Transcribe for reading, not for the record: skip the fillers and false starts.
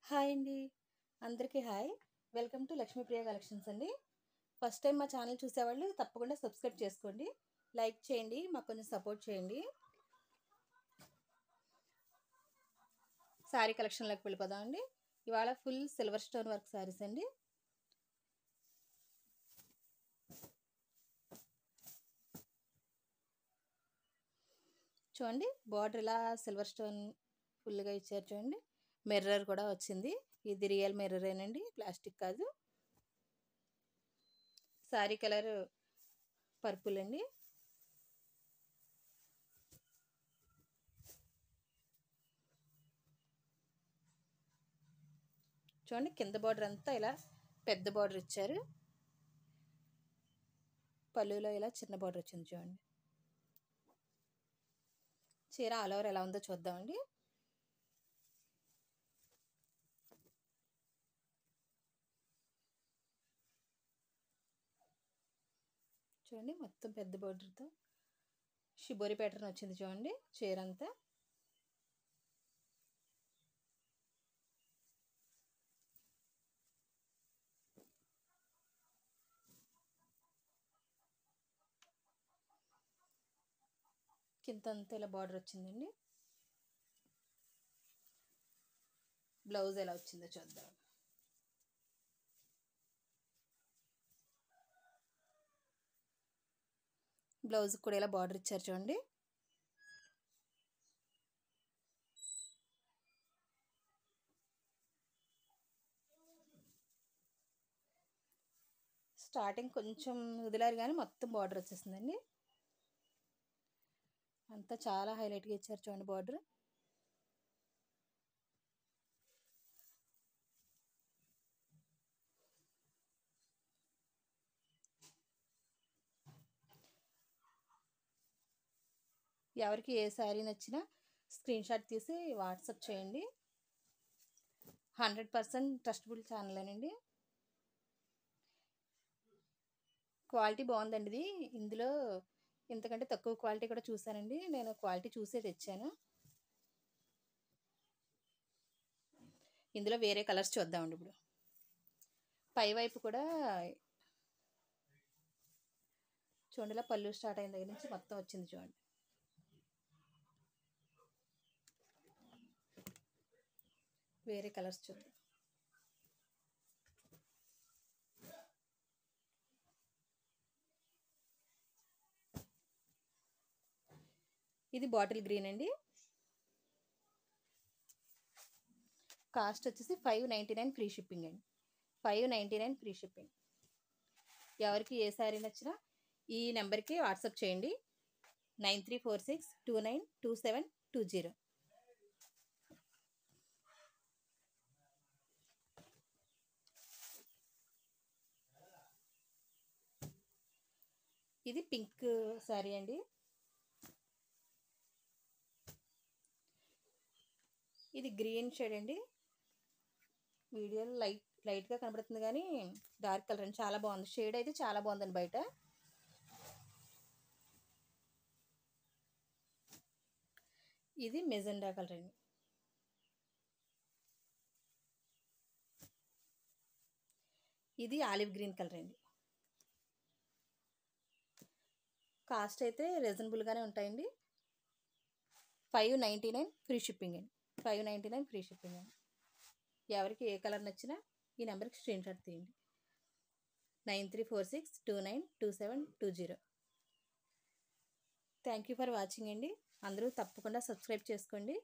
Hi అండి. అందరికీ hi. Welcome to Lakshmipriya collections అండి. ఫస్ట్ టైం మా ఛానల్ చూసేవాళ్ళు తప్పకుండా సబ్స్క్రైబ్ చేసుకోండి, లైక్ చేయండి, మాకు కొంచెం సపోర్ట్ చేయండి. శారీ కలెక్షన్లోకి వెళ్ళిపోదాం అండి. ఇవాళ full silver stone work saris అండి. చూడండి, బార్డర్ ఇలా సిల్వర్ స్టోన్ ఫుల్గా ఇచ్చారు. చూడండి, మిర్రర్ కూడా వచ్చింది. ఇది రియల్ మిర్రరేనండి, ప్లాస్టిక్ కాదు. శారీ కలర్ పర్పుల్ అండి. చూడండి, కింద బార్డర్ అంతా ఇలా పెద్ద బార్డర్ ఇచ్చారు. పళ్ళులో ఇలా చిన్న బార్డర్ వచ్చింది. చూడండి, చీర ఆల్ ఓవర్ ఎలా ఉందో చూద్దామండి. చూడండి, మొత్తం పెద్ద బార్డర్తో షిబోరి ప్యాటర్న్ వచ్చింది. చూడండి, చీర అంతా కింద అంతా ఇలా బార్డర్ వచ్చిందండి. బ్లౌజ్ ఎలా వచ్చిందో చూద్దాం. బ్లౌజ్ కూడా ఇలా బార్డర్ ఇచ్చారు. చూడండి, స్టార్టింగ్ కొంచెం వదిలారు కానీ మొత్తం బార్డర్ వచ్చేసిందండి. అంతా చాలా హైలైట్గా ఇచ్చారు. చూడండి, బార్డర్ ఎవరికి ఏ శారీ నచ్చినా స్క్రీన్ షాట్ తీసి వాట్సాప్ చేయండి. 100% ట్రస్టబుల్ ఛానలేనండి. క్వాలిటీ బాగుందండి. ఇది ఇందులో ఇంతకంటే తక్కువ క్వాలిటీ కూడా చూసానండి. నేను క్వాలిటీ చూసే తెచ్చాను. ఇందులో వేరే కలర్స్ చూద్దామండి. ఇప్పుడు పై వైపు కూడా చూడండి, ఇలా పళ్ళు స్టార్ట్ అయిన దగ్గర నుంచి మొత్తం వచ్చింది. చూడండి, వేరే కలర్స్ చూద్దాం. ఇది బాటిల్ గ్రీన్ అండి. కాస్ట్ వచ్చేసి 599 ఫ్రీ షిప్పింగ్ అండి. 599 ఫ్రీ షిప్పింగ్. ఎవరికి ఏ శారీ నచ్చినా ఈ నెంబర్కి వాట్సాప్ చేయండి. 9346292720. ఇది పింక్ శారీ అండి. ఇది గ్రీన్ షేడ్ అండి. వీడియోలో లైట్గా కనబడుతుంది కానీ డార్క్ కలర్ అండి. చాలా బాగుంది. షేడ్ అయితే చాలా బాగుందండి. బయట ఇది మెజెండా కలర్ అండి. ఇది ఆలివ్ గ్రీన్ కలర్ అండి. కాస్ట్ అయితే రీజనబుల్గానే ఉంటాయండి. 599 ఫ్రీ షిప్పింగ్ అండి. 599 ఫ్రీ షిప్పింగ్ అండి. ఎవరికి ఏ కలర్ నచ్చినా ఈ నెంబర్కి స్క్రీన్ షాట్ తీయండి. 9346292720. థ్యాంక్ యూ ఫర్ వాచింగ్ అండి. అందరూ తప్పకుండా సబ్స్క్రైబ్ చేసుకోండి.